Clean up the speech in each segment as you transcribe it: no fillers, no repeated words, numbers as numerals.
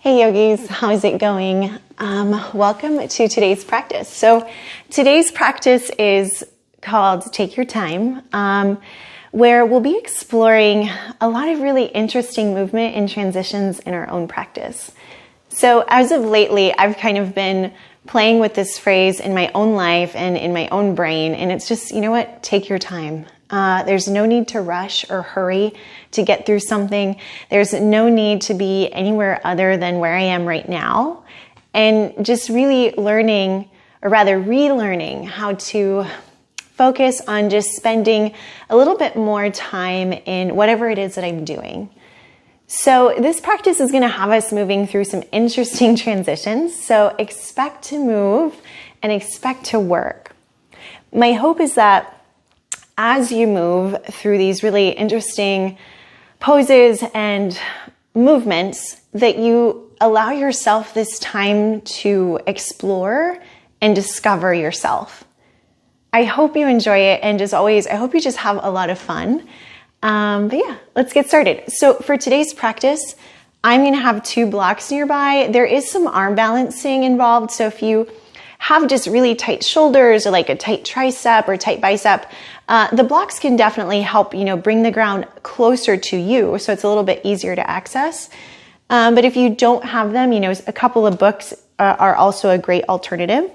Hey yogis, how's it going? Welcome to today's practice. So today's practice is called Take Your Time, where we'll be exploring a lot of really interesting movement and transitions in our own practice. So as of lately, I've kind of been playing with this phrase in my own life and in my own brain, and it's just, you know what, take your time. There's no need to rush or hurry to get through something. There's no need to be anywhere other than where I am right now. And just really learning, or rather relearning, how to focus on just spending a little bit more time in whatever it is that I'm doing. So this practice is going to have us moving through some interesting transitions. So expect to move and expect to work. My hope is that as you move through these really interesting poses and movements, that you allow yourself this time to explore and discover yourself. I hope you enjoy it, and as always, I hope you just have a lot of fun. But yeah, let's get started. So for today's practice, I'm going to have 2 blocks nearby. There is some arm balancing involved, so if you have just really tight shoulders or like a tight tricep or tight bicep, the blocks can definitely help, bring the ground closer to you, so it's a little bit easier to access. But if you don't have them, a couple of books are also a great alternative.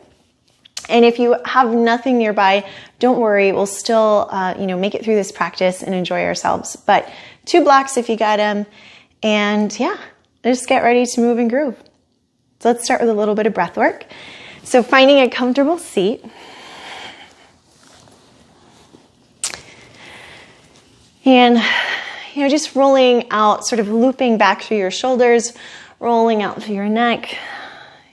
And if you have nothing nearby, don't worry, we'll still, make it through this practice and enjoy ourselves. But 2 blocks if you got them, and yeah, just get ready to move and groove. So let's start with a little bit of breath work. So finding a comfortable seat. And, just rolling out, sort of looping back through your shoulders, rolling out through your neck.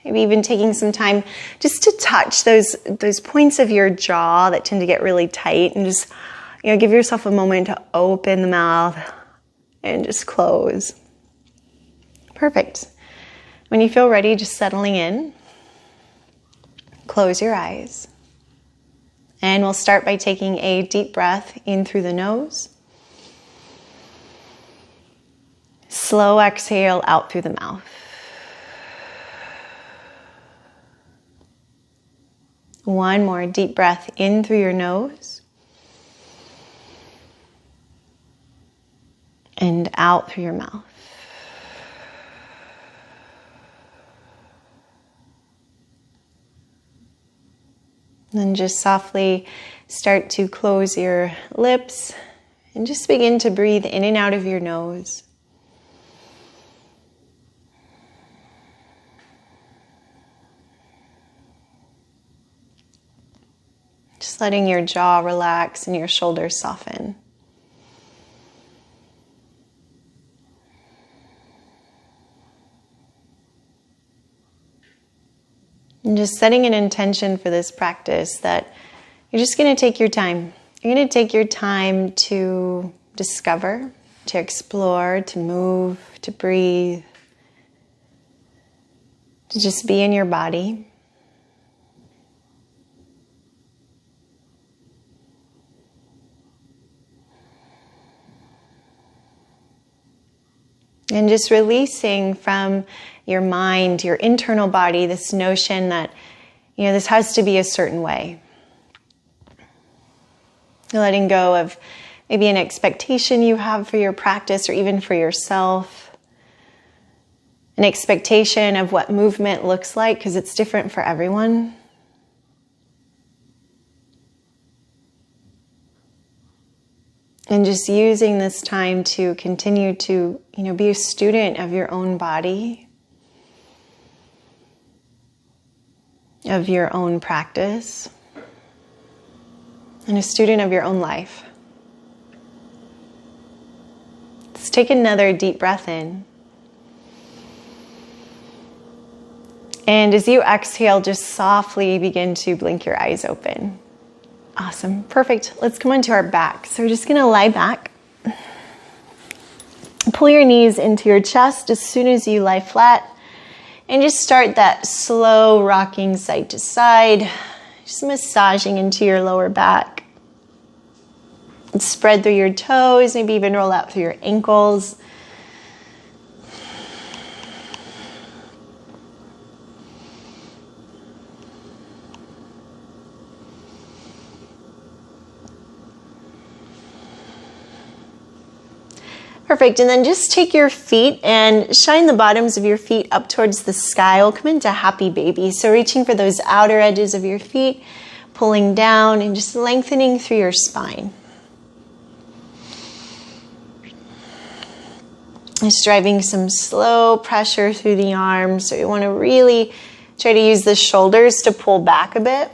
Maybe even taking some time just to touch those points of your jaw that tend to get really tight, and just, give yourself a moment to open the mouth and just close. Perfect. When you feel ready, just settling in. Close your eyes. And we'll start by taking a deep breath in through the nose. Slow exhale out through the mouth. One more deep breath in through your nose. And out through your mouth. Then just softly start to close your lips and just begin to breathe in and out of your nose. Just letting your jaw relax and your shoulders soften. And just setting an intention for this practice that you're just going to take your time. You're going to take your time to discover, to explore, to move, to breathe, to just be in your body. And just releasing from your mind, your internal body, this notion that, this has to be a certain way. Letting go of maybe an expectation you have for your practice or even for yourself. An expectation of what movement looks like, because it's different for everyone. And just using this time to continue to, be a student of your own body, of your own practice, and a student of your own life. Let's take another deep breath in. And as you exhale, just softly begin to blink your eyes open. Awesome. Perfect. Let's come onto our back. So we're just going to lie back. Pull your knees into your chest as soon as you lie flat. And just start that slow rocking side to side. Just massaging into your lower back. And spread through your toes. Maybe even roll out through your ankles. And just softly begin to blink your eyes open. Awesome. Perfect. Let's come onto our back. So we're just going to lie back. Pull your knees into your chest as soon as you lie flat. And just start that slow rocking side to side. Just massaging into your lower back. Spread through your toes, maybe even roll out through your ankles. Perfect. And then just take your feet and shine the bottoms of your feet up towards the sky. We'll come into happy baby. So reaching for those outer edges of your feet, pulling down and just lengthening through your spine. Just driving some slow pressure through the arms. So you want to really try to use the shoulders to pull back a bit.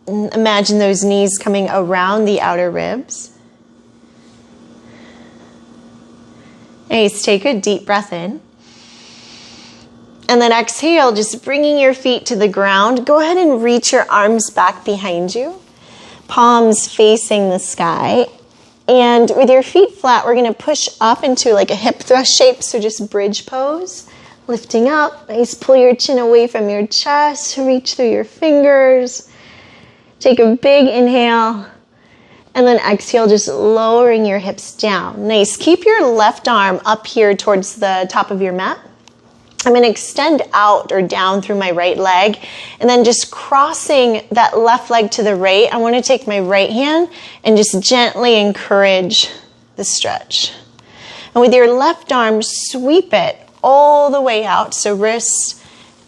And imagine those knees coming around the outer ribs. Nice. Take a deep breath in. And then exhale, just bringing your feet to the ground. Go ahead and reach your arms back behind you. Palms facing the sky. And with your feet flat, we're going to push up into like a hip thrust shape. So just bridge pose. Lifting up. Nice. Pull your chin away from your chest. Reach through your fingers. Take a big inhale. And then exhale, just lowering your hips down. Nice. Keep your left arm up here towards the top of your mat. I'm going to extend out or down through my right leg. And then just crossing that left leg to the right, I want to take my right hand and just gently encourage the stretch. And with your left arm, sweep it all the way out. So wrist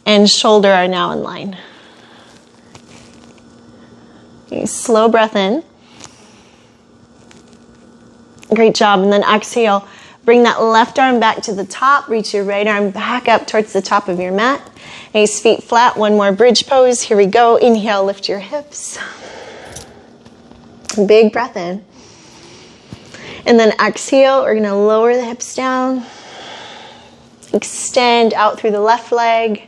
and shoulder are now in line. Okay, slow breath in. Great job. And then exhale. Bring that left arm back to the top. Reach your right arm back up towards the top of your mat. Nice, feet flat. One more bridge pose. Here we go. Inhale, lift your hips. Big breath in. And then exhale. We're going to lower the hips down. Extend out through the left leg.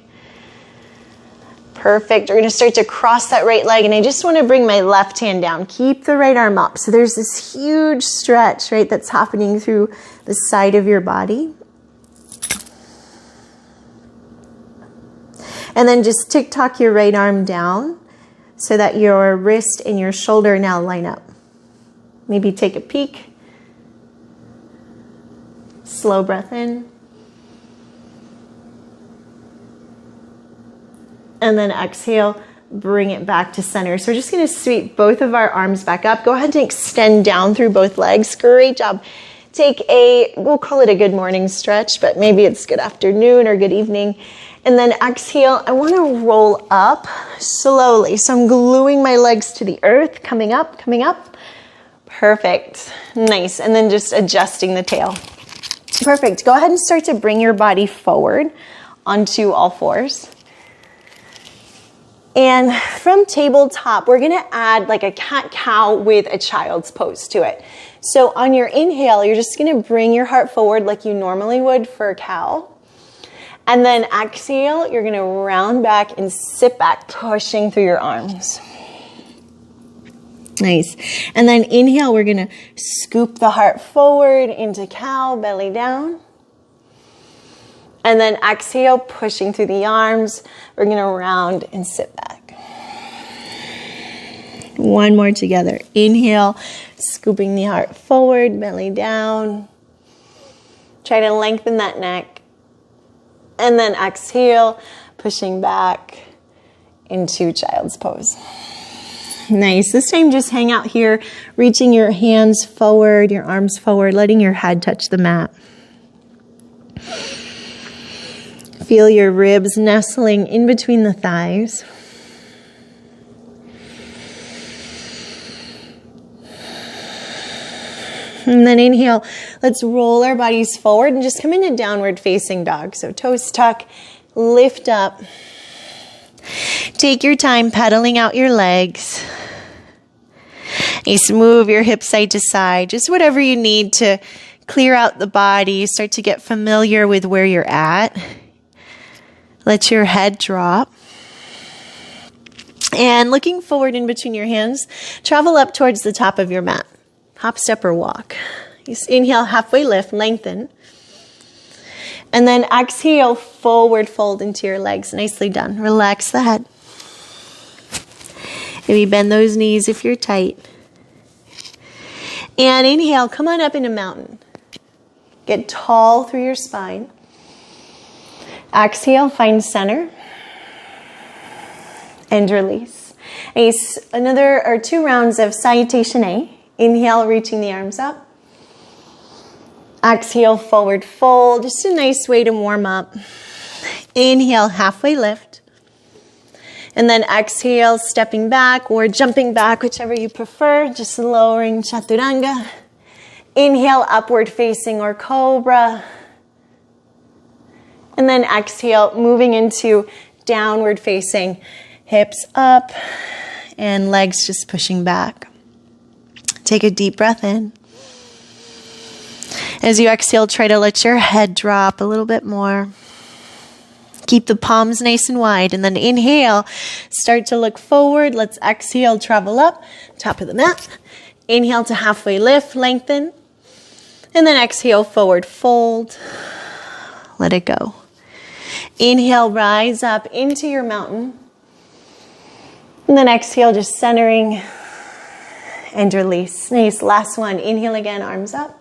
Perfect. We're going to start to cross that right leg, and I just want to bring my left hand down. Keep the right arm up. So there's this huge stretch, right, that's happening through the side of your body. And then just tick-tock your right arm down so that your wrist and your shoulder now line up. Maybe take a peek. Slow breath in. And then exhale, bring it back to center. So we're just going to sweep both of our arms back up. Go ahead and extend down through both legs. Great job. Take we'll call it a good morning stretch, but maybe it's good afternoon or good evening. And then exhale, I want to roll up slowly. So I'm gluing my legs to the earth, coming up, coming up. Perfect. Nice. And then just adjusting the tail. Perfect. Go ahead and start to bring your body forward onto all fours. And from tabletop, we're going to add like a cat-cow with a child's pose to it. So on your inhale, you're just going to bring your heart forward like you normally would for a cow. And then exhale, you're going to round back and sit back, pushing through your arms. Nice. And then inhale, we're going to scoop the heart forward into cow, belly down. And then exhale, pushing through the arms. We're going to round and sit back. One more together. Inhale, scooping the heart forward, belly down. Try to lengthen that neck. And then exhale, pushing back into child's pose. Nice. This time just hang out here, reaching your hands forward, your arms forward, letting your head touch the mat. Feel your ribs nestling in between the thighs. And then inhale, let's roll our bodies forward and just come into downward facing dog. So toes tuck, lift up. Take your time pedaling out your legs. Nice, move your hips side to side, just whatever you need to clear out the body, start to get familiar with where you're at. Let your head drop. And looking forward in between your hands, travel up towards the top of your mat. Hop, step, or walk. Just inhale, halfway lift, lengthen. And then exhale, forward fold into your legs. Nicely done. Relax the head. Maybe bend those knees if you're tight. And inhale, come on up into mountain. Get tall through your spine. Exhale, find center. And release. Nice. Another or 2 rounds of Salutation A. Inhale, reaching the arms up. Exhale, forward fold. Just a nice way to warm up. Inhale, halfway lift. And then exhale, stepping back or jumping back, whichever you prefer. Just lowering chaturanga. Inhale, upward facing or cobra. And then exhale, moving into downward facing. Hips up and legs just pushing back. Take a deep breath in. As you exhale, try to let your head drop a little bit more. Keep the palms nice and wide. And then inhale, start to look forward. Let's exhale, travel up, top of the mat. Inhale to halfway lift, lengthen. And then exhale, forward fold. Let it go. Inhale, rise up into your mountain. And then exhale, just centering and release. Nice, last one. Inhale again, arms up.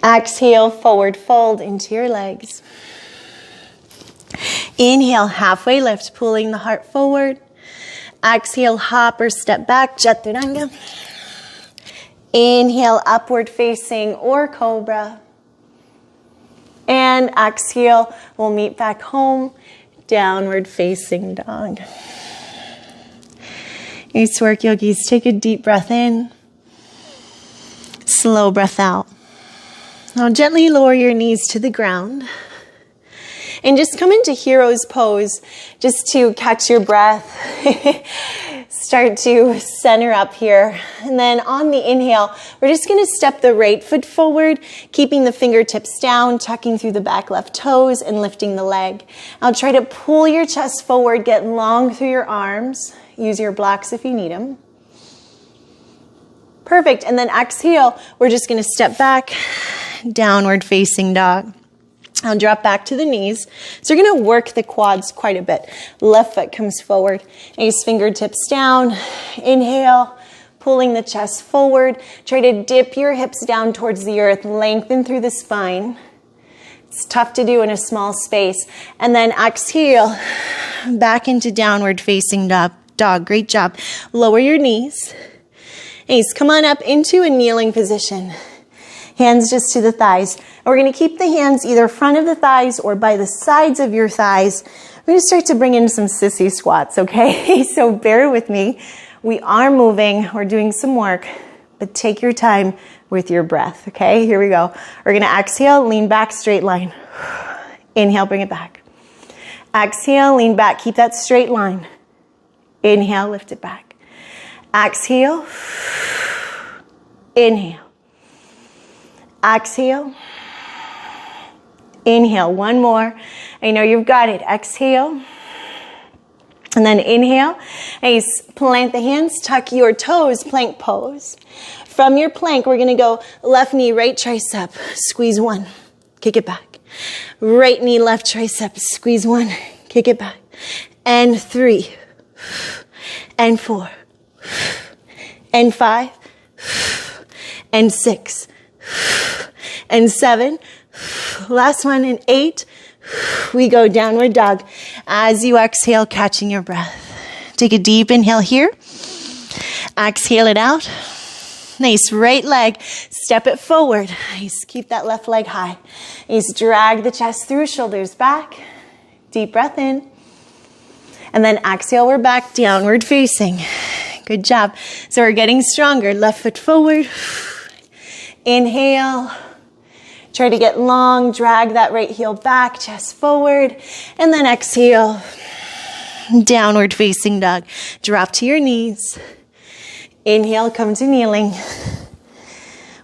Exhale, forward fold into your legs. Inhale, halfway lift, pulling the heart forward. Exhale, hop or step back, chaturanga. Inhale, upward facing or cobra. And exhale, we'll meet back home, downward facing dog. Nice work, yogis. Take a deep breath in. Slow breath out. Now gently lower your knees to the ground. And just come into hero's pose just to catch your breath. Start to center up here. And then on the inhale, we're just going to step the right foot forward, keeping the fingertips down, tucking through the back left toes and lifting the leg. Now try to pull your chest forward, get long through your arms. Use your blocks if you need them. Perfect. And then exhale, we're just going to step back, downward facing dog. I'll drop back to the knees. So you're going to work the quads quite a bit. Left foot comes forward. Nice fingertips down. Inhale, pulling the chest forward. Try to dip your hips down towards the earth. Lengthen through the spine. It's tough to do in a small space. And then exhale, back into downward facing dog. Great job. Lower your knees. Nice. Come on up into a kneeling position. Hands just to the thighs. And we're going to keep the hands either front of the thighs or by the sides of your thighs. We're going to start to bring in some sissy squats, okay? So bear with me. We are moving. We're doing some work, but take your time with your breath, okay? Here we go. We're going to exhale, lean back, straight line. Inhale, bring it back. Exhale, lean back. Keep that straight line. Inhale, lift it back. Exhale. Inhale. Exhale. Inhale. One more. I know you've got it. Exhale. And then inhale. Nice. Plant the hands. Tuck your toes. Plank pose. From your plank, we're going to go left knee, right tricep. Squeeze one. Kick it back. Right knee, left tricep. Squeeze one. Kick it back. And 3. And 4. And 5. And 6. And 7. Last one, and 8. We go downward dog. As you exhale, catching your breath. Take a deep inhale here. Exhale it out. Nice. Right leg. Step it forward. Nice. Keep that left leg high. Nice. Drag the chest through, shoulders back. Deep breath in. And then exhale, we're back, downward facing. Good job. So we're getting stronger. Left foot forward. Inhale. Try to get long. Drag that right heel back, chest forward. And then exhale. Downward facing dog. Drop to your knees. Inhale, come to kneeling.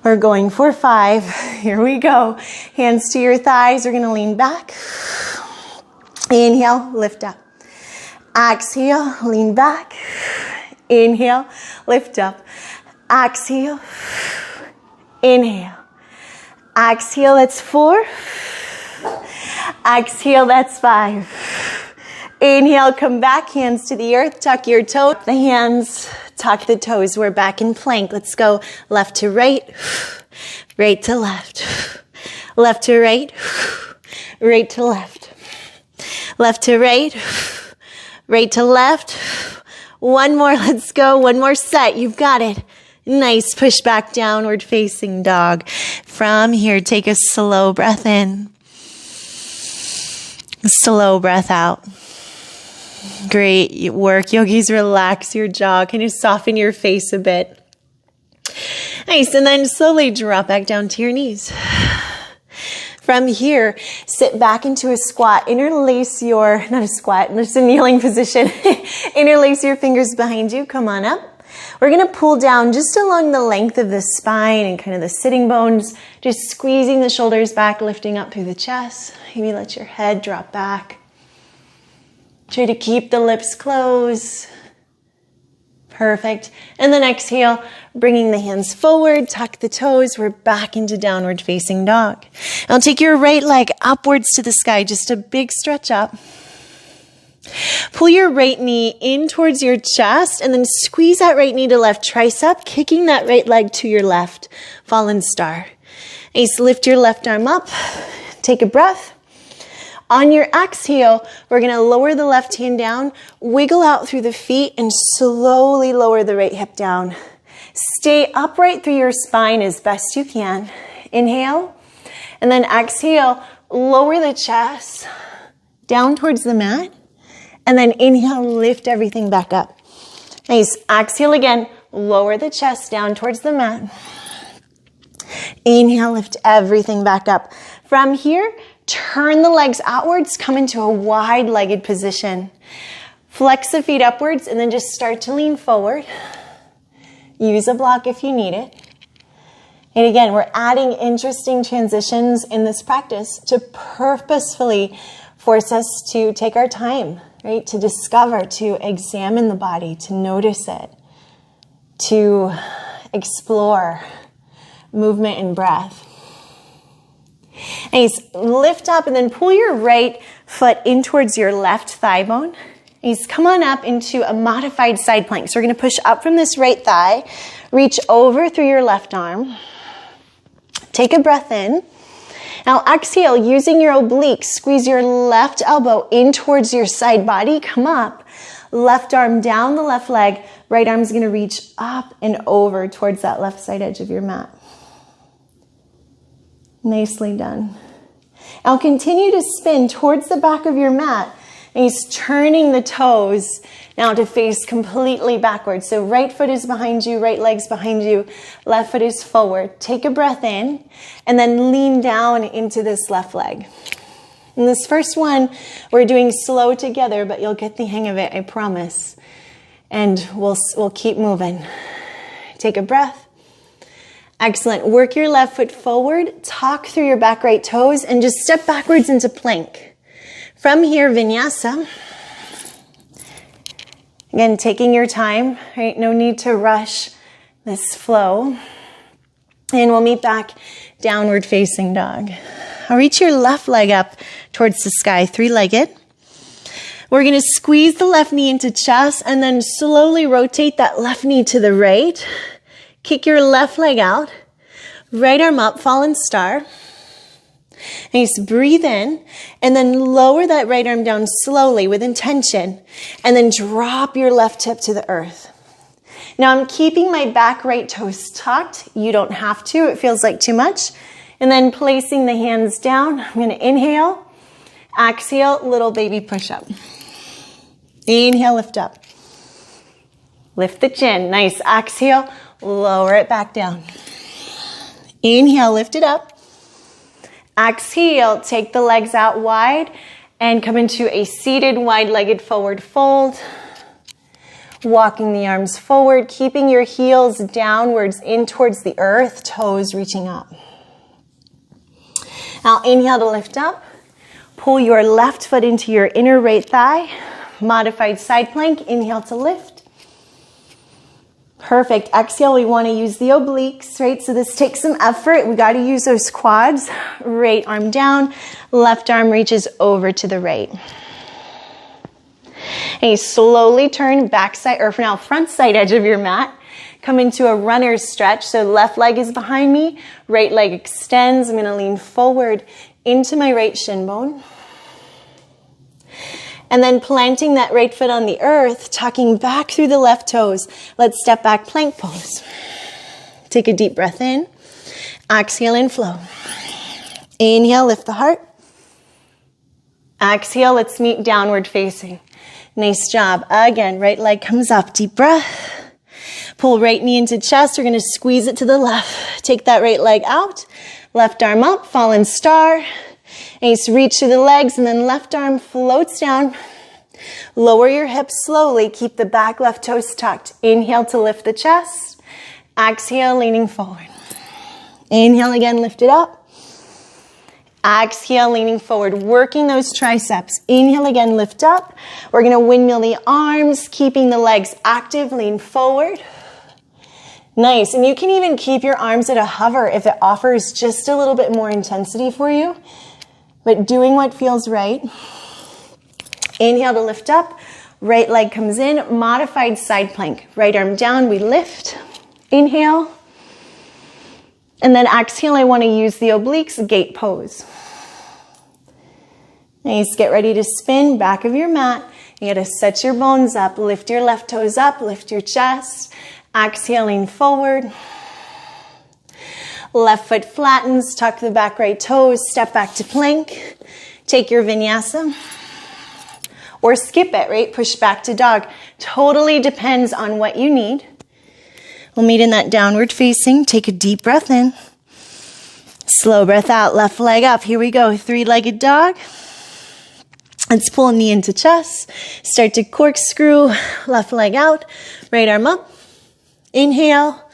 We're going for 5. Here we go. Hands to your thighs. We're going to lean back. Inhale, lift up. Exhale, lean back. Inhale, lift up. Exhale. Inhale. Exhale, that's 4. Exhale, that's 5. Inhale, come back, hands to the earth, tuck your toes. The hands, tuck the toes. We're back in plank. Let's go left to right, right to left, left to right, right to left, left to right, right to left. One more, let's go. One more set. You've got it. Nice. Push back, downward facing dog. From here, take a slow breath in. Slow breath out. Great work, yogis. Relax your jaw. Can you soften your face a bit? Nice. And then slowly drop back down to your knees. From here, sit back into a squat. Interlace your, not a squat, just a kneeling position. Interlace your fingers behind you. Come on up. We're going to pull down just along the length of the spine and kind of the sitting bones, just squeezing the shoulders back, lifting up through the chest. Maybe let your head drop back. Try to keep the lips closed. Perfect. And then exhale, bringing the hands forward, tuck the toes. We're back into downward facing dog. Now take your right leg upwards to the sky, just a big stretch up. Pull your right knee in towards your chest and then squeeze that right knee to left tricep, kicking that right leg to your left, fallen star. Nice, lift your left arm up, take a breath. On your exhale, we're going to lower the left hand down, wiggle out through the feet, and slowly lower the right hip down. Stay upright through your spine as best you can. Inhale, and then exhale, lower the chest down towards the mat. And then inhale, lift everything back up. Nice. Exhale again, lower the chest down towards the mat. Inhale, lift everything back up. From here, turn the legs outwards, come into a wide-legged position. Flex the feet upwards and then just start to lean forward. Use a block if you need it. And again, we're adding interesting transitions in this practice to purposefully force us to take our time, right? To discover, to examine the body, to notice it, to explore movement and breath. Nice. Lift up and then pull your right foot in towards your left thigh bone. Nice. Come on up into a modified side plank. So we're going to push up from this right thigh, reach over through your left arm. Take a breath in. Now exhale, using your obliques, squeeze your left elbow in towards your side body. Come up. Left arm down the left leg. Right arm's going to reach up and over towards that left side edge of your mat. Nicely done. Now continue to spin towards the back of your mat. And he's turning the toes now to face completely backwards. So right foot is behind you, right leg's behind you, left foot is forward. Take a breath in and then lean down into this left leg. In this first one, we're doing slow together, but you'll get the hang of it, I promise. And we'll keep moving. Take a breath. Excellent. Work your left foot forward, tuck through your back right toes, and just step backwards into plank. From here, vinyasa. Again, taking your time, right? No need to rush this flow. And we'll meet back downward facing dog. I'll reach your left leg up towards the sky, three-legged. We're going to squeeze the left knee into chest and then slowly rotate that left knee to the right. Kick your left leg out. Right arm up, fallen star. Nice. Breathe in and then lower that right arm down slowly with intention and then drop your left hip to the earth. Now I'm keeping my back right toes tucked. You don't have to. It feels like too much. And then placing the hands down. I'm going to inhale, exhale, little baby push up. Inhale, lift up. Lift the chin. Nice. Exhale, lower it back down. Inhale, lift it up. Exhale, take the legs out wide and come into a seated wide-legged forward fold. Walking the arms forward, keeping your heels downwards in towards the earth, toes reaching up. Now inhale to lift up. Pull your left foot into your inner right thigh. Modified side plank. Inhale to lift. Perfect. Exhale, we want to use the obliques, right? So this takes some effort. We got to use those quads. Right arm down, left arm reaches over to the right. And you slowly turn back side, or for now, front side edge of your mat. Come into a runner's stretch. So left leg is behind me, right leg extends. I'm going to lean forward into my right shin bone. And then planting that right foot on the earth, tucking back through the left toes. Let's step back, plank pose. Take a deep breath in. Exhale and flow. Inhale, lift the heart. Exhale, let's meet downward facing. Nice job. Again, right leg comes up. Deep breath. Pull right knee into chest. We're going to squeeze it to the left. Take that right leg out. Left arm up, fallen star. Nice, reach through the legs, and then left arm floats down. Lower your hips slowly. Keep the back left toes tucked. Inhale to lift the chest. Exhale, leaning forward. Inhale again, lift it up. Exhale, leaning forward, working those triceps. Inhale again, lift up. We're going to windmill the arms, keeping the legs active, lean forward. Nice, and you can even keep your arms at a hover if it offers just a little bit more intensity for you, but doing what feels right. Inhale to lift up, right leg comes in, modified side plank. Right arm down, we lift. Inhale. And then exhale, I want to use the obliques, gate pose. Nice, get ready to spin, back of your mat. You got to set your bones up, lift your left toes up, lift your chest. Exhaling forward. Left foot flattens, tuck the back right toes, step back to plank. Take your vinyasa. Or skip it, right? Push back to dog. Totally depends on what you need. We'll meet in that downward facing. Take a deep breath in. Slow breath out, left leg up. Here we go, three-legged dog. Let's pull knee into chest. Start to corkscrew, left leg out, right arm up. Inhale.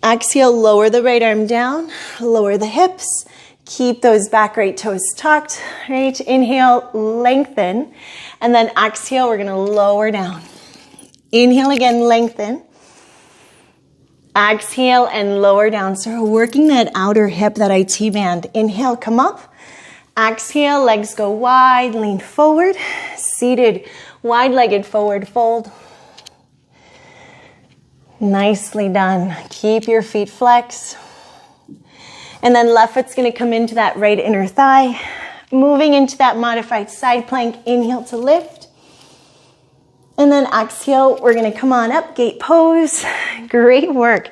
Exhale, lower the right arm down, lower the hips. Keep those back right toes tucked, right? Inhale, lengthen. And then exhale, we're gonna lower down. Inhale again, lengthen. Exhale and lower down. So we're working that outer hip, that IT band. Inhale, come up. Exhale, legs go wide, lean forward. Seated, wide-legged forward fold. Nicely done. Keep your feet flexed. And then left foot's gonna come into that right inner thigh. Moving into that modified side plank. Inhale to lift. And then exhale, we're gonna come on up, gate pose. Great work.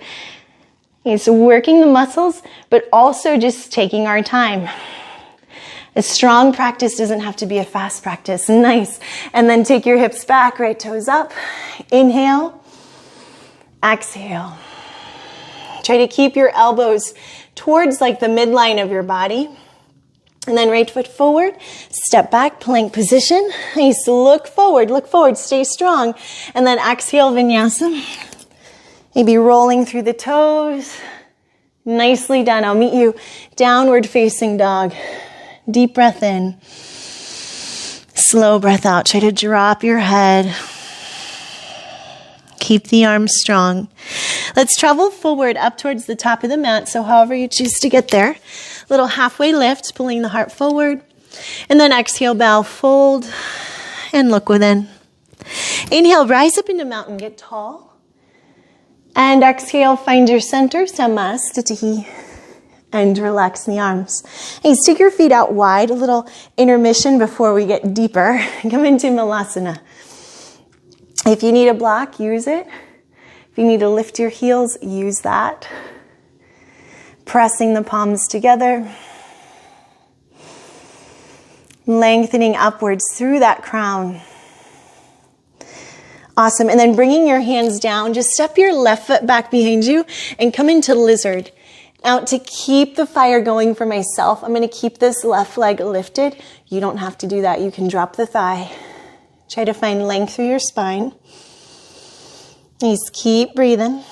It's working the muscles, but also just taking our time. A strong practice doesn't have to be a fast practice. Nice. And then take your hips back, right toes up. Inhale. Exhale. Try to keep your elbows towards like the midline of your body. And then right foot forward, step back, plank position. Nice, look forward, stay strong. And then exhale, vinyasa. Maybe rolling through the toes. Nicely done. I'll meet you downward facing dog. Deep breath in. Slow breath out. Try to drop your head. Keep the arms strong. Let's travel forward up towards the top of the mat. So however you choose to get there. Little halfway lift, pulling the heart forward. And then exhale, bow, fold, and look within. Inhale, rise up into mountain, get tall. And exhale, find your center, Samastitihi. And relax in the arms. And stick your feet out wide, a little intermission before we get deeper. Come into Malasana. If you need a block, use it. If you need to lift your heels, use that. Pressing the palms together. Lengthening upwards through that crown. Awesome. And then bringing your hands down, just step your left foot back behind you and come into lizard. Now, to keep the fire going for myself, I'm going to keep this left leg lifted. You don't have to do that. You can drop the thigh. Try to find length through your spine. Just keep breathing.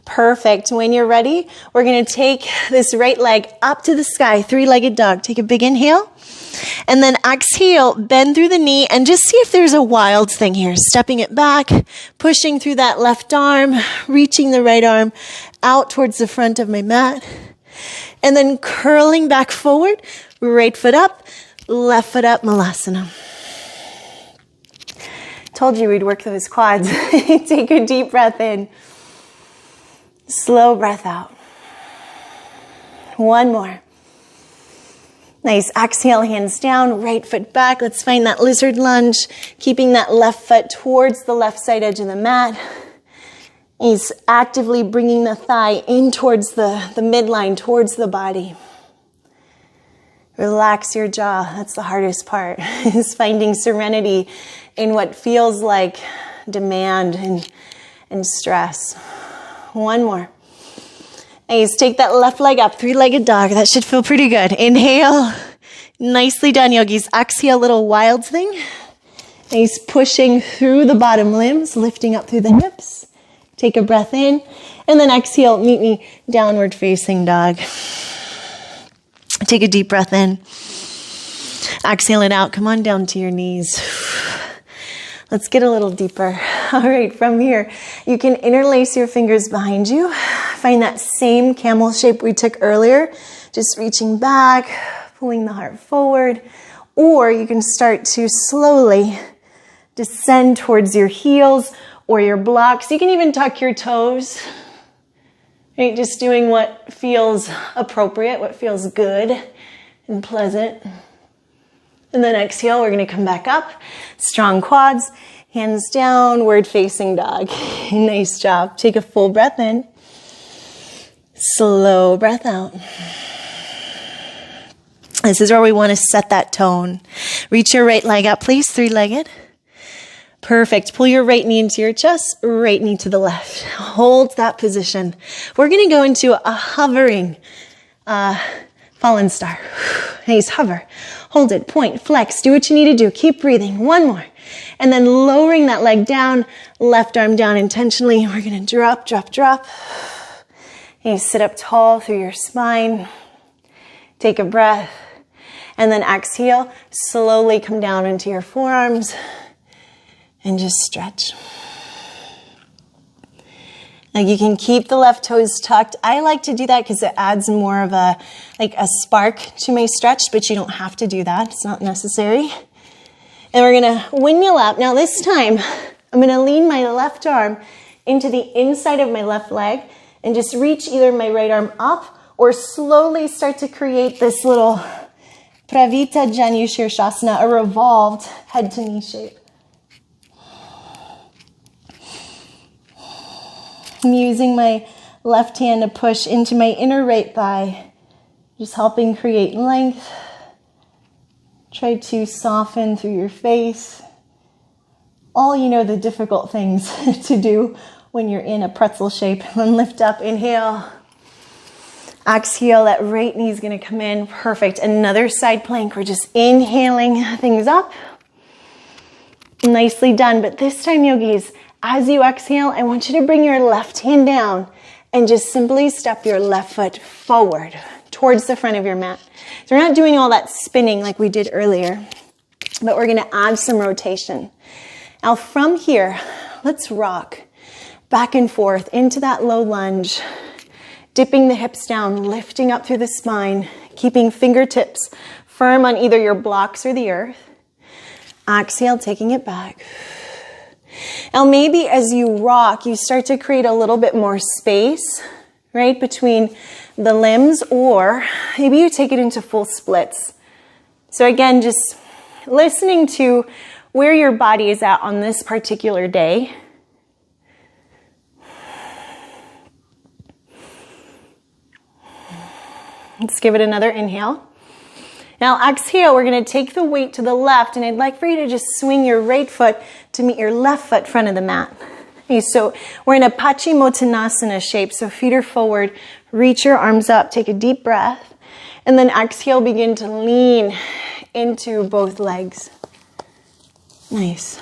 Perfect. When you're ready, we're going to take this right leg up to the sky, three-legged dog. Take a big inhale. And then exhale, bend through the knee, and just see if there's a wild thing here. Stepping it back, pushing through that left arm, reaching the right arm out towards the front of my mat. And then curling back forward, right foot up, left foot up, Malasana. Told you we'd work those quads. Take a deep breath in. Slow breath out. One more. Nice. Exhale, hands down, right foot back. Let's find that lizard lunge, keeping that left foot towards the left side edge of the mat. He's actively bringing the thigh in towards the midline, towards the body. Relax your jaw. That's the hardest part, is finding serenity in what feels like demand and stress. One more. Nice. Take that left leg up, three-legged dog. That should feel pretty good. Inhale. Nicely done, yogis. Exhale, little wild thing. Nice, pushing through the bottom limbs, lifting up through the hips. Take a breath in, and then exhale, meet me downward facing dog. Take a deep breath in. Exhale it out. Come on down to your knees. Let's get a little deeper. All right, from here, you can interlace your fingers behind you. Find that same camel shape we took earlier, just reaching back, pulling the heart forward, or you can start to slowly descend towards your heels or your blocks. You can even tuck your toes, right? Just doing what feels appropriate, what feels good and pleasant. And then exhale, we're going to come back up. Strong quads, hands downward facing dog. Nice job. Take a full breath in. Slow breath out. This is where we want to set that tone. Reach your right leg up, please, three-legged. Perfect. Pull your right knee into your chest, right knee to the left. Hold that position. We're going to go into a hovering fallen star. Nice, hover. Hold it, point, flex. Do what you need to do. Keep breathing. One more. And then lowering that leg down, left arm down intentionally. We're going to drop, drop, drop. And you sit up tall through your spine. Take a breath. And then exhale. Slowly come down into your forearms. And just stretch. Now you can keep the left toes tucked. I like to do that because it adds more of a spark to my stretch, but you don't have to do that. It's not necessary. And we're going to windmill up. Now this time, I'm going to lean my left arm into the inside of my left leg and just reach either my right arm up or slowly start to create this little Pravita Janu Shirshasana, a revolved head to knee shape. I'm using my left hand to push into my inner right thigh, just helping create length. Try to soften through your face. All the difficult things to do when you're in a pretzel shape. And lift up, inhale. Exhale, that right knee is going to come in. Perfect. Another side plank. We're just inhaling things up. Nicely done. But this time, yogis, as you exhale, I want you to bring your left hand down and just simply step your left foot forward towards the front of your mat. So we're not doing all that spinning like we did earlier, but we're going to add some rotation. Now from here, let's rock back and forth into that low lunge, dipping the hips down, lifting up through the spine, keeping fingertips firm on either your blocks or the earth. Exhale, taking it back. Now maybe as you rock, you start to create a little bit more space, right, between the limbs, or maybe you take it into full splits. So again, just listening to where your body is at on this particular day. Let's give it another inhale. Now exhale, we're going to take the weight to the left, and I'd like for you to just swing your right foot to meet your left foot front of the mat. Okay, so we're in a Paschimottanasana shape, so feet are forward, reach your arms up, take a deep breath, and then exhale, begin to lean into both legs. Nice.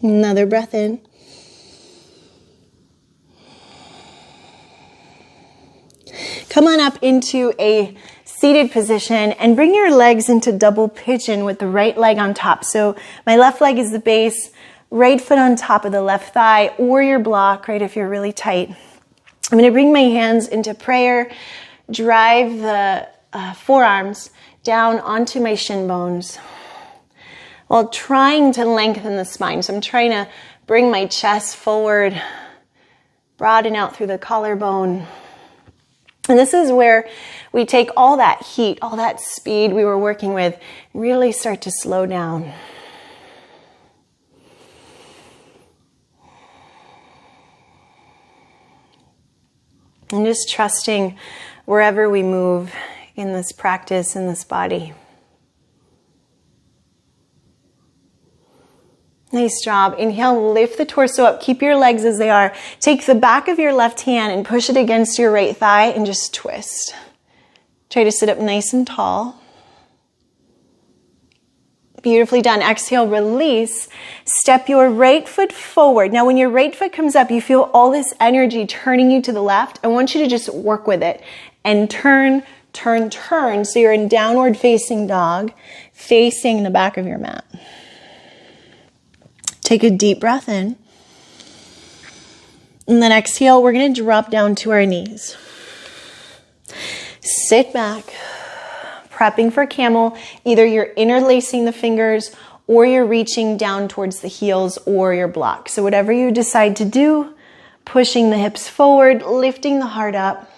Another breath in. Come on up into a seated position and bring your legs into double pigeon with the right leg on top. So my left leg is the base, right foot on top of the left thigh or your block, right, if you're really tight. I'm going to bring my hands into prayer, drive the forearms down onto my shin bones while trying to lengthen the spine. So I'm trying to bring my chest forward, broaden out through the collarbone. And this is where we take all that heat, all that speed we were working with, really start to slow down. And just trusting wherever we move in this practice, in this body. Nice job. Inhale, lift the torso up. Keep your legs as they are. Take the back of your left hand and push it against your right thigh and just twist. Try to sit up nice and tall. Beautifully done. Exhale, release. Step your right foot forward. Now, when your right foot comes up, you feel all this energy turning you to the left. I want you to just work with it and turn, turn, turn. So you're in downward facing dog, facing the back of your mat. Take a deep breath in. And then exhale, we're going to drop down to our knees. Sit back, prepping for camel. Either you're interlacing the fingers or you're reaching down towards the heels or your block. So whatever you decide to do, pushing the hips forward, lifting the heart up.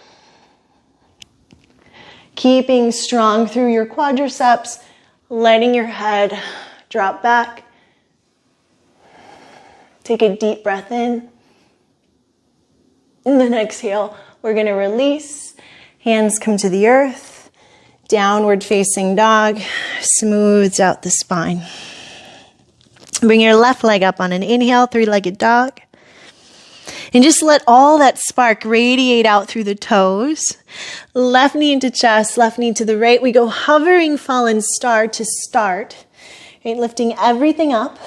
Keeping strong through your quadriceps, letting your head drop back. Take a deep breath in. And then exhale, we're going to release. Hands come to the earth. Downward facing dog. Smooths out the spine. Bring your left leg up on an inhale, three-legged dog. And just let all that spark radiate out through the toes. Left knee into chest, left knee to the right. We go hovering fallen star to start. Right, lifting everything up.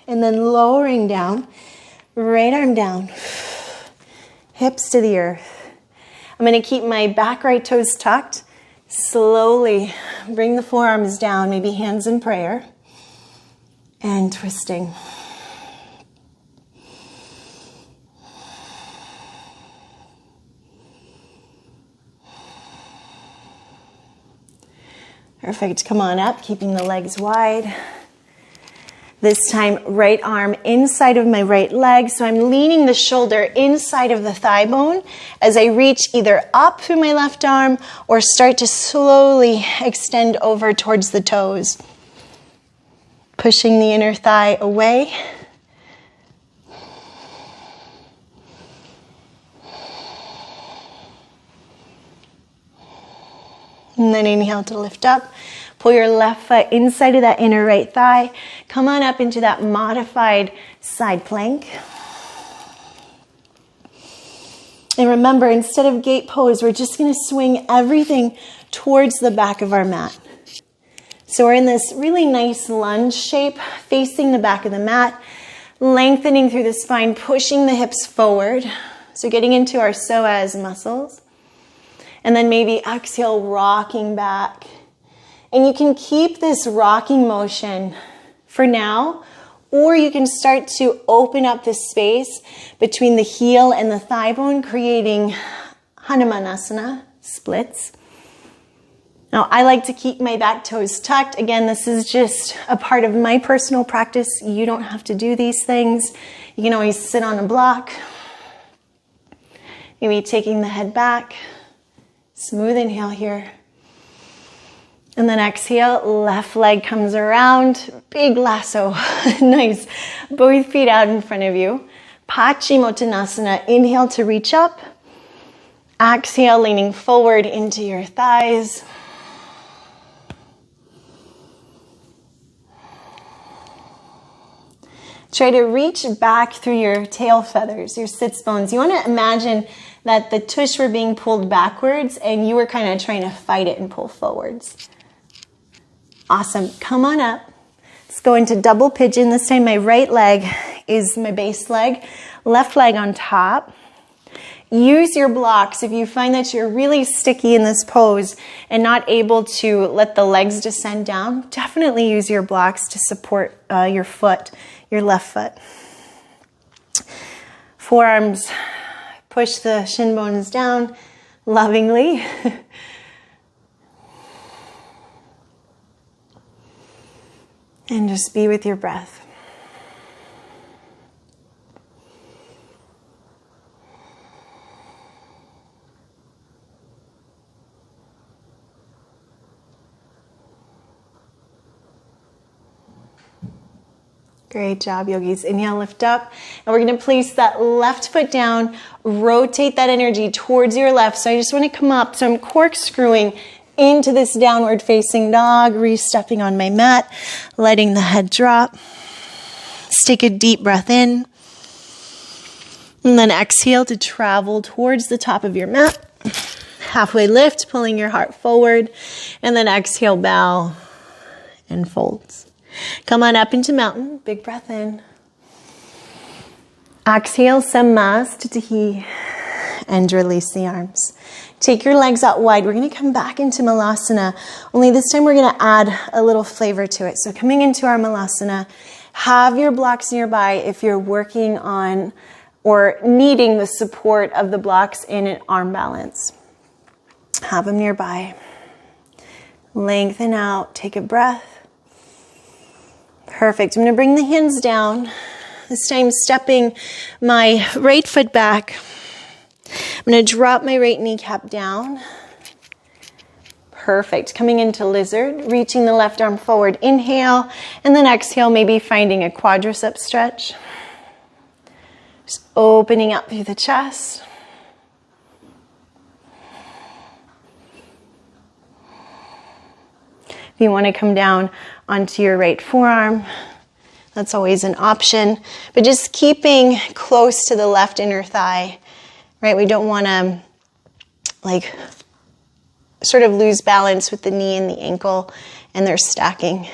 And then lowering down, right arm down, hips to the earth. I'm going to keep my back right toes tucked. Slowly bring the forearms down, maybe hands in prayer. And twisting. Perfect. Come on up, keeping the legs wide. This time, right arm inside of my right leg. So I'm leaning the shoulder inside of the thigh bone as I reach either up through my left arm or start to slowly extend over towards the toes. Pushing the inner thigh away. And then inhale to lift up. Pull your left foot inside of that inner right thigh. Come on up into that modified side plank. And remember, instead of gate pose, we're just going to swing everything towards the back of our mat. So we're in this really nice lunge shape, facing the back of the mat, lengthening through the spine, pushing the hips forward. So getting into our psoas muscles. And then maybe exhale, rocking back. And you can keep this rocking motion for now, or you can start to open up the space between the heel and the thigh bone, creating Hanumanasana, splits. Now, I like to keep my back toes tucked. Again, this is just a part of my personal practice. You don't have to do these things. You can always sit on a block. Maybe taking the head back. Smooth inhale here. And then exhale, left leg comes around, big lasso, nice. Both feet out in front of you. Paschimottanasana, inhale to reach up. Exhale, leaning forward into your thighs. Try to reach back through your tail feathers, your sits bones. You want to imagine that the tush were being pulled backwards and you were kind of trying to fight it and pull forwards. Awesome. Come on up. Let's go into double pigeon. This time my right leg is my base leg, left leg on top. Use your blocks. If you find that you're really sticky in this pose and not able to let the legs descend down, definitely use your blocks to support your foot, your left foot. Forearms, push the shin bones down lovingly. And just be with your breath. Great job, yogis. Inhale, lift up. And we're going to place that left foot down, rotate that energy towards your left. So I just want to come up. So I'm corkscrewing into this downward facing dog, re-stepping on my mat, letting the head drop. Let's take a deep breath in. And then exhale to travel towards the top of your mat. Halfway lift, pulling your heart forward. And then exhale, bow and folds. Come on up into mountain. Big breath in. Exhale, Samastitihi, and release the arms. Take your legs out wide. We're going to come back into Malasana, only this time we're going to add a little flavor to it. So coming into our Malasana, have your blocks nearby if you're working on or needing the support of the blocks in an arm balance. Have them nearby. Lengthen out. Take a breath. Perfect. I'm going to bring the hands down. This time stepping my right foot back. I'm going to drop my right kneecap down. Perfect. Coming into lizard, reaching the left arm forward. Inhale, and then exhale, maybe finding a quadricep stretch. Just opening up through the chest. If you want to come down onto your right forearm, that's always an option. But just keeping close to the left inner thigh, right? We don't want to sort of lose balance with the knee and the ankle, and they're stacking.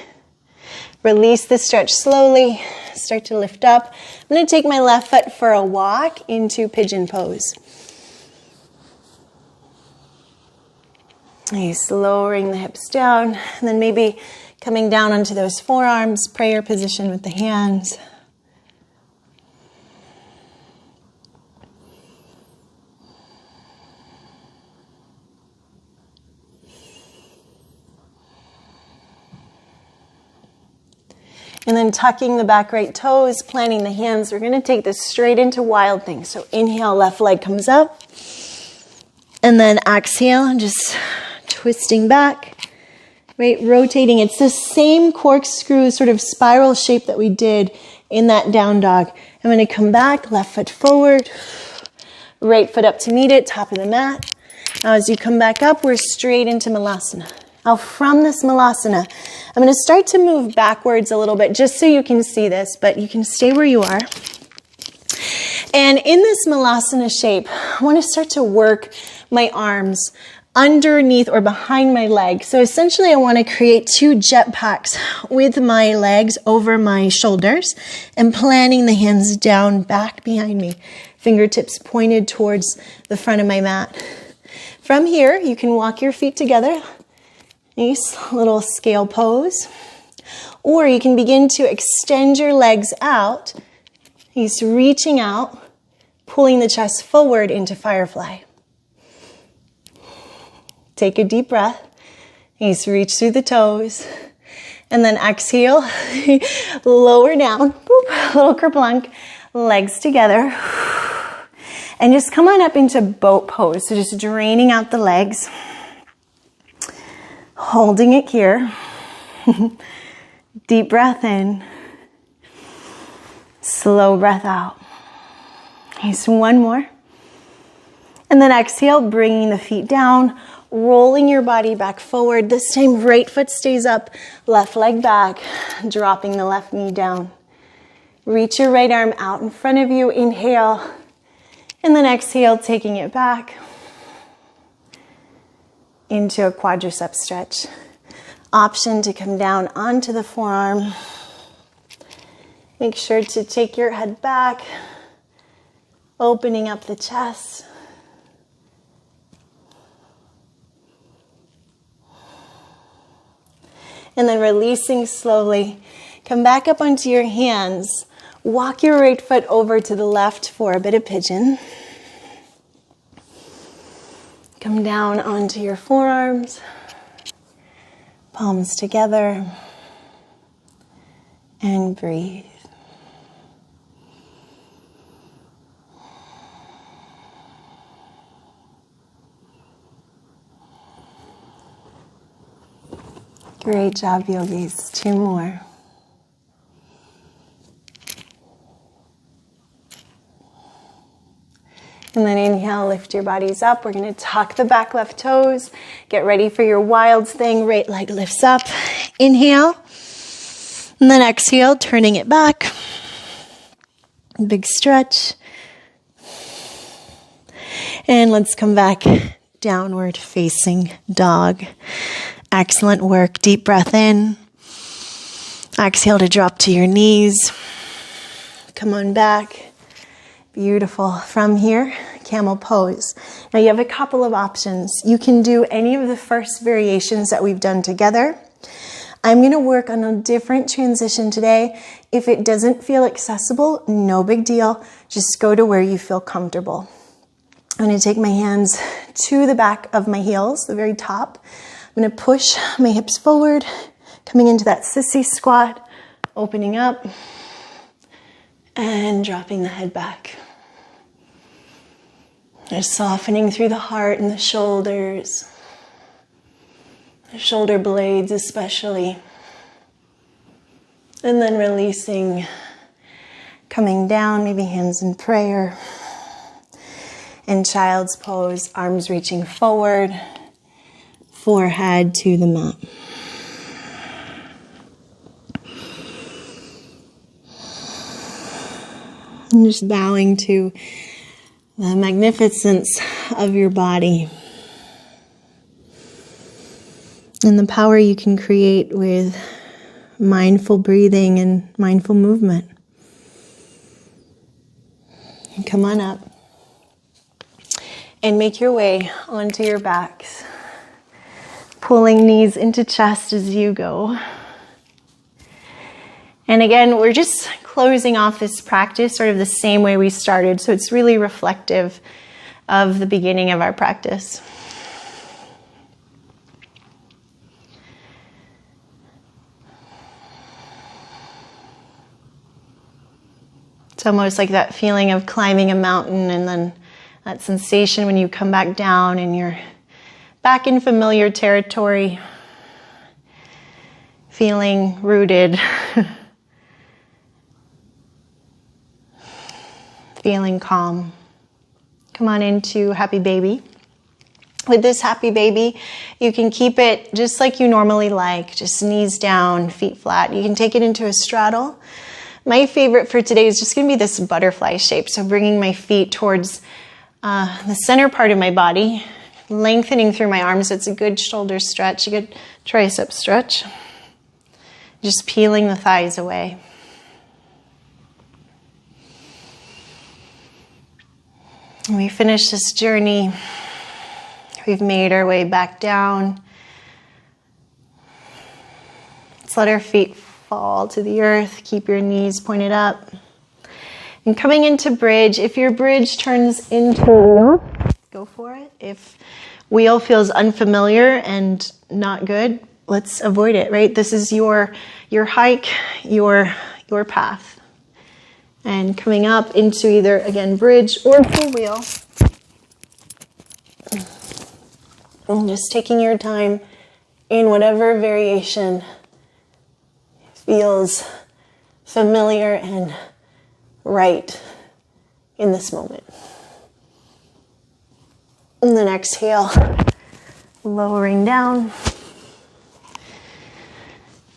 Release the stretch slowly. Start to lift up. I'm going to take my left foot for a walk into pigeon pose. Nice, lowering the hips down, and then maybe coming down onto those forearms, prayer position with the hands. And then tucking the back right toes, planting the hands. We're going to take this straight into wild thing. So inhale, left leg comes up. And then exhale, and just twisting back, right? Rotating. It's the same corkscrew sort of spiral shape that we did in that down dog. I'm going to come back, left foot forward, right foot up to meet it, top of the mat. Now as you come back up, we're straight into Malasana. Now from this Malasana, I'm going to start to move backwards a little bit just so you can see this, but you can stay where you are. And in this Malasana shape, I want to start to work my arms underneath or behind my legs. So essentially I want to create two jetpacks with my legs over my shoulders and planting the hands down back behind me. Fingertips pointed towards the front of my mat. From here, you can walk your feet together. Nice little scale pose. Or you can begin to extend your legs out. He's reaching out, pulling the chest forward into firefly. Take a deep breath. He's reach through the toes. And then exhale, lower down, boop, little kerplunk, legs together. And just come on up into boat pose. So just draining out the legs. Holding it here. Deep breath in. Slow breath out. Here's one more. And then exhale, bringing the feet down, rolling your body back forward. This time, right foot stays up, left leg back, dropping the left knee down. Reach your right arm out in front of you. Inhale. And then exhale, taking it back into a quadricep stretch. Option to come down onto the forearm. Make sure to take your head back, opening up the chest. And then releasing slowly. Come back up onto your hands. Walk your right foot over to the left for a bit of pigeon. Come down onto your forearms. Palms together. And breathe. Great job, yogis. Two more. And then inhale, lift your bodies up. We're going to tuck the back left toes. Get ready for your wild thing. Right leg lifts up. Inhale. And then exhale, turning it back. Big stretch. And let's come back. Downward facing dog. Excellent work. Deep breath in. Exhale to drop to your knees. Come on back. Beautiful. From here, camel pose. Now you have a couple of options. You can do any of the first variations that we've done together. I'm going to work on a different transition today. If it doesn't feel accessible, no big deal. Just go to where you feel comfortable. I'm going to take my hands to the back of my heels, the very top. I'm going to push my hips forward, coming into that sissy squat, opening up, and dropping the head back. Just softening through the heart and the shoulders, the shoulder blades especially. And then releasing, coming down, maybe hands in prayer. In child's pose, arms reaching forward, forehead to the mat. And just bowing to the magnificence of your body and the power you can create with mindful breathing and mindful movement. And come on up and make your way onto your backs, pulling knees into chest as you go. And again, we're just closing off this practice sort of the same way we started, so it's really reflective of the beginning of our practice. It's almost like that feeling of climbing a mountain and then that sensation when you come back down and you're back in familiar territory, feeling rooted. Feeling calm. Come on into happy baby. With this happy baby, you can keep it just like you normally like, just knees down, feet flat. You can take it into a straddle. My favorite for today is just going to be this butterfly shape. So bringing my feet towards the center part of my body, lengthening through my arms. So it's a good shoulder stretch, a good tricep stretch. Just peeling the thighs away. And we finish this journey. We've made our way back down. Let's let our feet fall to the earth. Keep your knees pointed up. And coming into bridge, if your bridge turns into wheel, go for it. If wheel feels unfamiliar and not good, let's avoid it, right? This is your hike, your path. And coming up into either, again, bridge or full wheel. And just taking your time in whatever variation feels familiar and right in this moment. And then exhale, lowering down.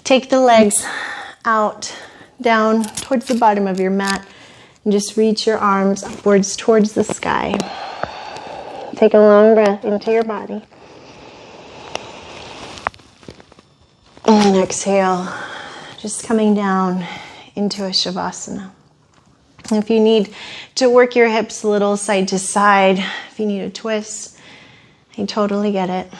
Take the legs out, down towards the bottom of your mat, and just reach your arms upwards towards the sky. Take a long breath into your body. And exhale, just coming down into a Shavasana. If you need to work your hips a little side to side, if you need a twist, I totally get it.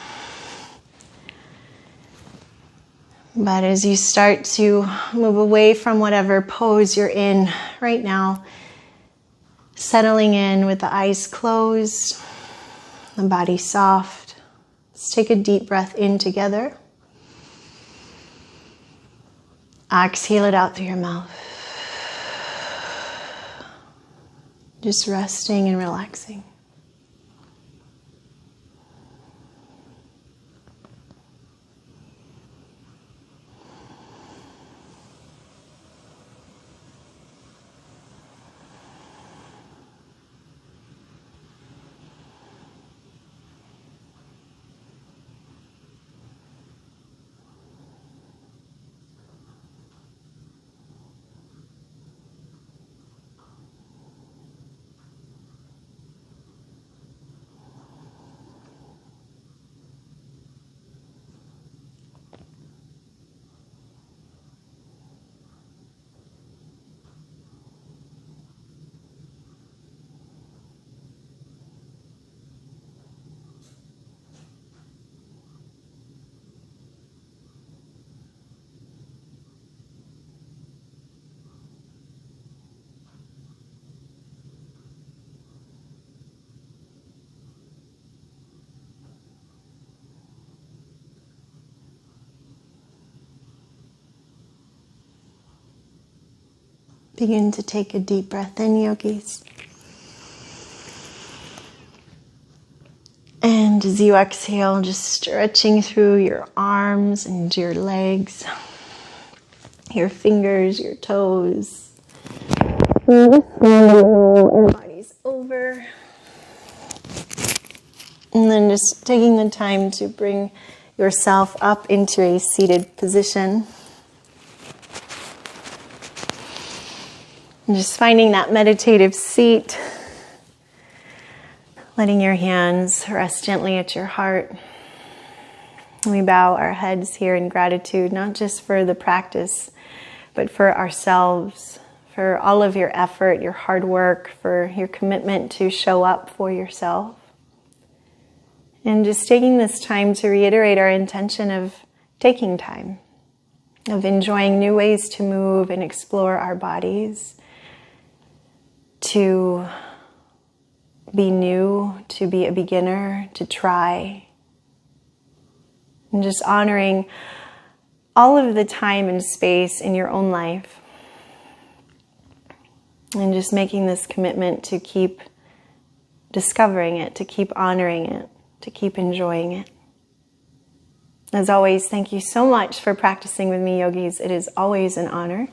But as you start to move away from whatever pose you're in right now, settling in with the eyes closed, the body soft, let's take a deep breath in together. Exhale it out through your mouth. Just resting and relaxing. Begin to take a deep breath in, yogis. And as you exhale, just stretching through your arms and your legs, your fingers, your toes. Your body's over. And then just taking the time to bring yourself up into a seated position. And just finding that meditative seat. Letting your hands rest gently at your heart. We bow our heads here in gratitude, not just for the practice, but for ourselves, for all of your effort, your hard work, for your commitment to show up for yourself. And just taking this time to reiterate our intention of taking time, of enjoying new ways to move and explore our bodies, to be new, to be a beginner, to try. And just honoring all of the time and space in your own life. And just making this commitment to keep discovering it, to keep honoring it, to keep enjoying it. As always, thank you so much for practicing with me, yogis. It is always an honor.